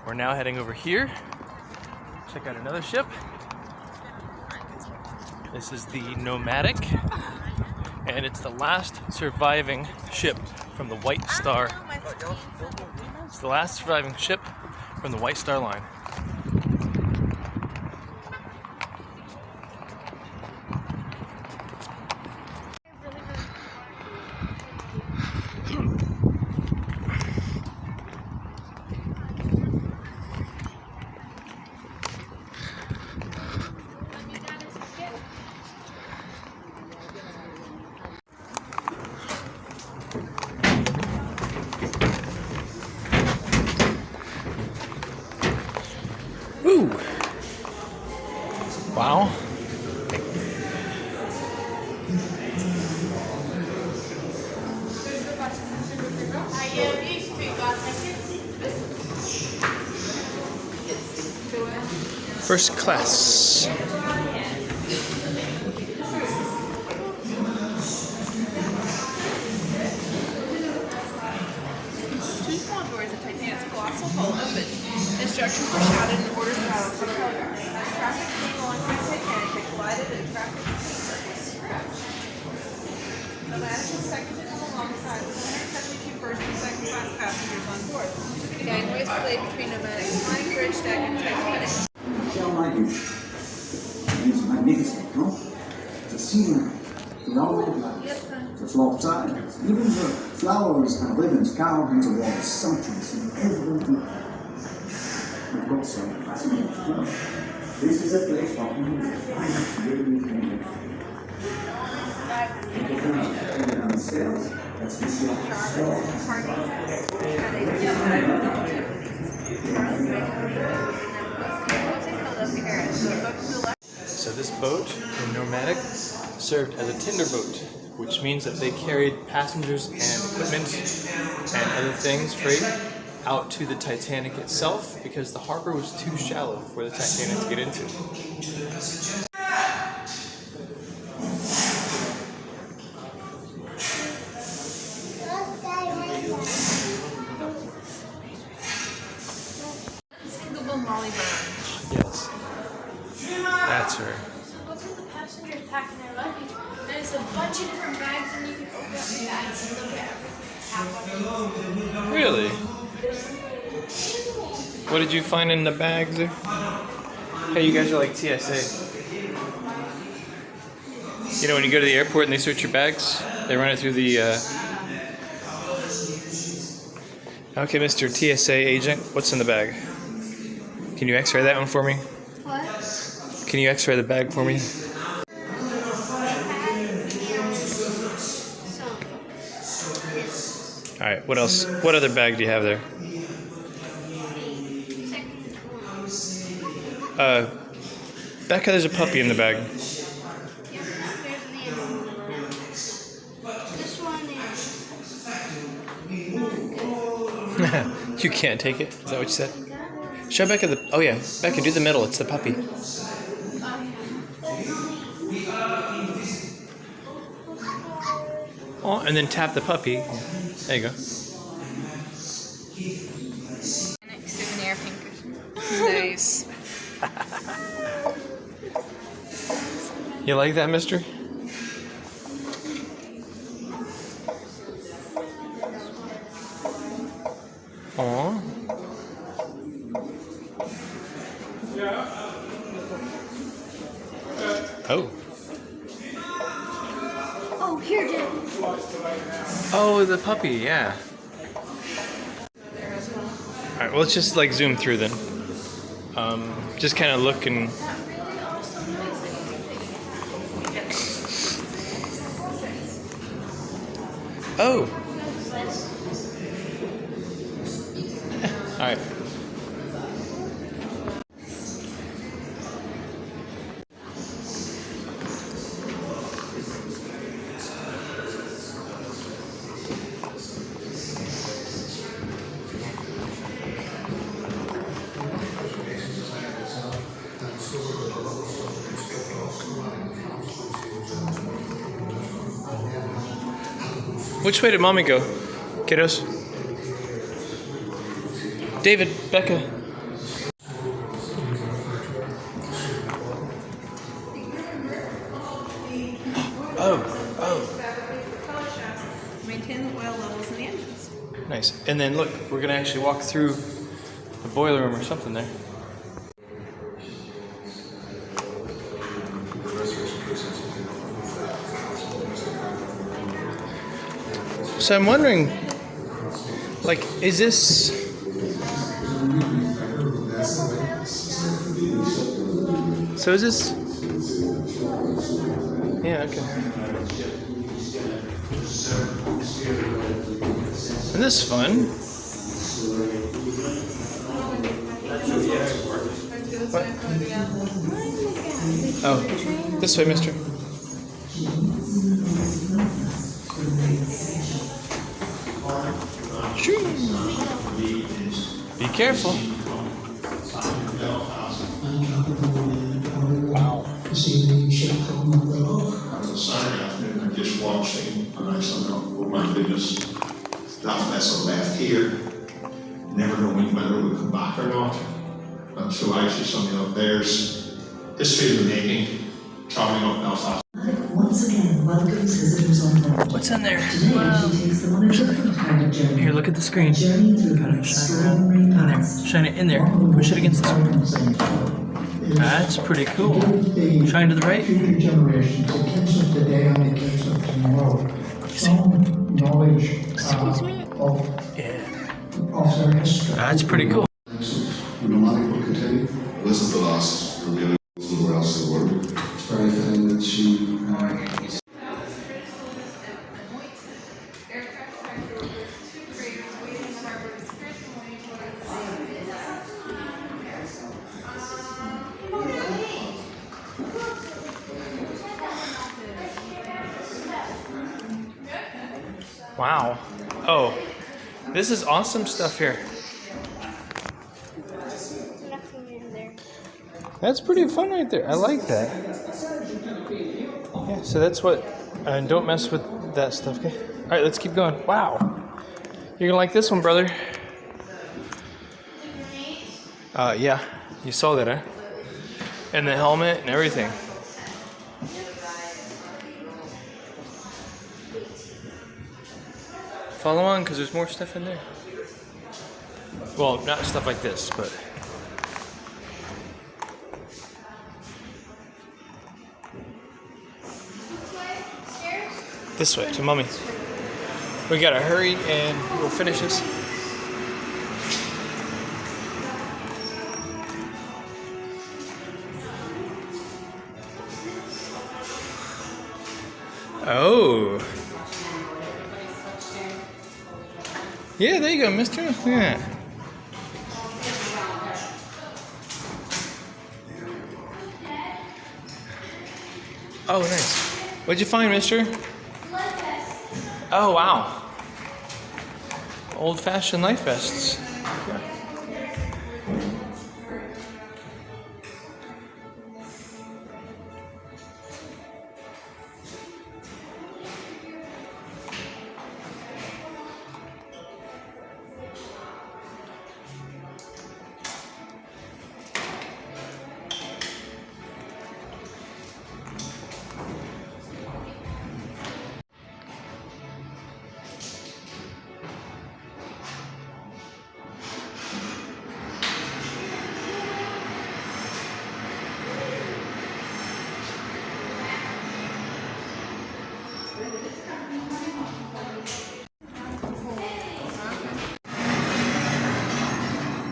We're now heading over here. Check out another ship. This is the Nomadic, and it's the last surviving ship from the White Star. It's the last surviving ship from the White Star Line. Woo! Wow. First class. Two small doors of Titanic's colossal hull opened. Instructions were shouted and orders rattled from telegraph. Traffic came alongside Titanic that collided and traffic was scratched. Nomadic was second to come alongside with 172 first and second class passengers on board. The gangways played between Nomadic's flying bridge deck and Titanic. Shall I do? It's magnificent, no? The scenery, the rolling lights, the flock tide, even the flowers and ribbons carved into walls, sumptuous in every detail. It looks so fascinating. No? This is a place where you will find really things. People on the stairs, that's the So this boat, the Nomadic, served as a tinder boat, which means that they carried passengers and equipment and other things, freight, out to the Titanic itself because the harbor was too shallow for the Titanic to get into. Yes, that's her. Look at the passengers packing their luggage. There's a bunch of different bags, and you can open up the bags and look at everything. Really? What did you find in the bags there? Hey, you guys are like TSA. You know when you go to the airport and they search your bags, they run it through the. Okay, Mr. TSA agent, what's in the bag? Can you X-ray that one for me? What? Can you X-ray the bag for me? All right. What else? What other bag do you have there? Becca, there's a puppy in the bag. This one is. You can't take it? Is that what you said? Show Becca the... Oh yeah, Becca, do the middle. It's the puppy. Oh, and then tap the puppy. There you go. Souvenir pincushion. Nice. You like that, mister? Aww. Oh. Oh, here, Dad. Oh, the puppy, yeah. Alright, well, let's just like zoom through then. Just kind of look and... Oh! Alright. Which way did Mommy go? Kiddos? David, Becca, things. And then look, we're gonna actually walk through the boiler room or something there. So I'm wondering, like, is this... So is this... Yeah, okay. Isn't this fun? What? Oh, this way, mister. Be careful. Wow. This evening, you should come up the road. I was a Saturday afternoon, I'm just watching, and I said, oh my goodness, that vessel left here, never knowing whether it would come back or not. And so actually something up there's history of the making, travelling up Belfast. Once again welcomes visitors on board. What's in there? Today she takes them on a different kind of journey. Here, look at the screen. Journey through Gotta an shine it extraordinary in there. past. Shine it in there. Push it against the screen. That's pretty cool. Shine to the right. Future generations, the kids of today and the kids of tomorrow, some knowledge of their history. That's pretty cool. The Nomadic will continue. This is the last remaining somewhere else in the world. It's very fitting that she Wow. Oh, this is awesome stuff here. That's pretty fun right there. I like that. Yeah, so that's what... don't mess with that stuff, okay? All right, let's keep going. Wow. You're gonna like this one, brother. Yeah. You saw that, huh? And the helmet and everything. Follow on, because there's more stuff in there. Well, not stuff like this, but... This way, to Mummy. We gotta hurry and we'll finish this. Oh. Yeah, there you go, mister. Yeah. Oh, nice. What'd you find, mister? Oh, wow. Old-fashioned life vests. Yeah.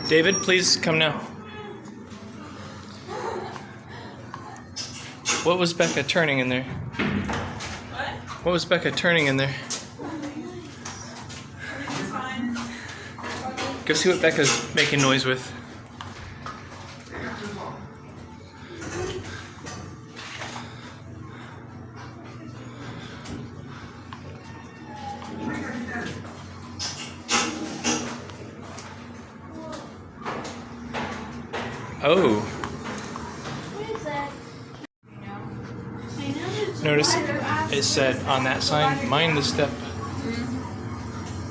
David, please come now. What was Becca turning in there? What was Becca turning in there? Go see what Becca's making noise with. Oh. What is that? Notice it said on that sign, mind the step.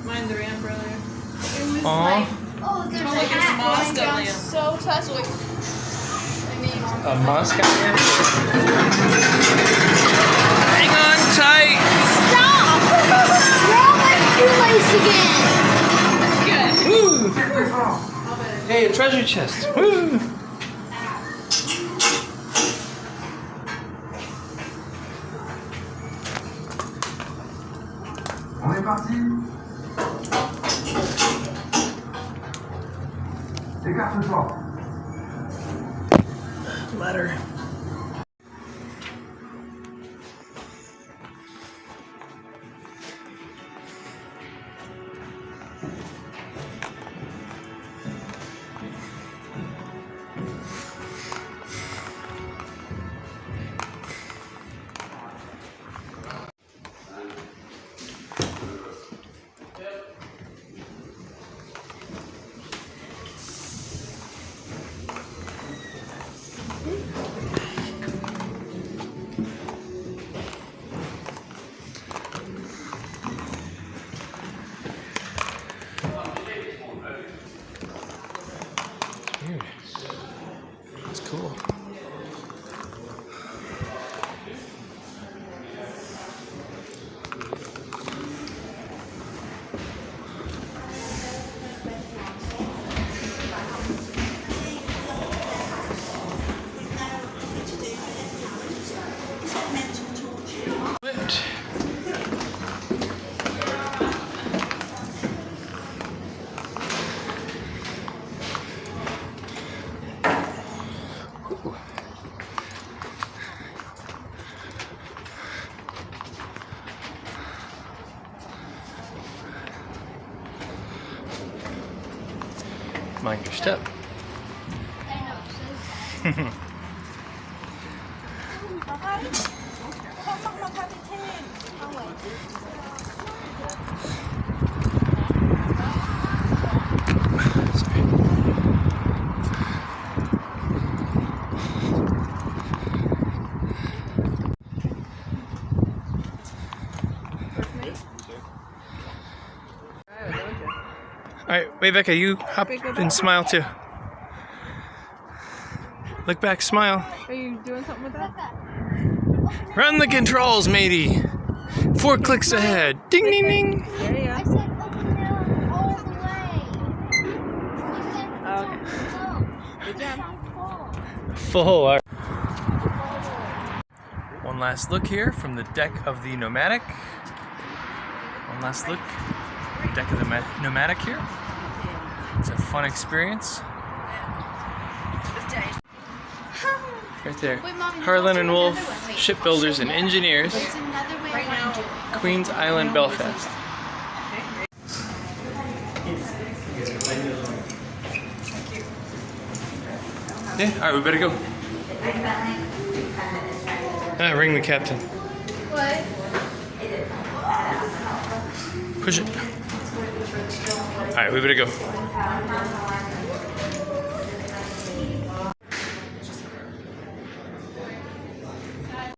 Mind the ramp, brother. Aww. Oh, there's Oh, look, it's hat. Moscow Down lamp. so fast. Like, A Moscow lamp? Hang on tight! stop! You're on my shoelace again. Woo! Hey, a treasure chest. Woo! On est parti. Écarte-toi. Ladder. Weird. That's cool. Mind your step. Alright, wait, Becca, you hop and smile too. Look back, smile. Are you doing something with that? Run the controls, matey. 4 clicks ahead. Ding, ding, ding. There you I go. said open it all the way. Okay. Good job. Full. All right. One last look here from the deck of the Nomadic. One last look. Deck of the Nomadic here. It's a fun experience. Right there. Wait, Mom, there's Harlan also and another Wolf, one. Wait, shipbuilders and engineers. There's another way around it. Queens Island, Belfast. Yeah, alright, we better go. Ring the captain. What? Push it. Alright, we better go.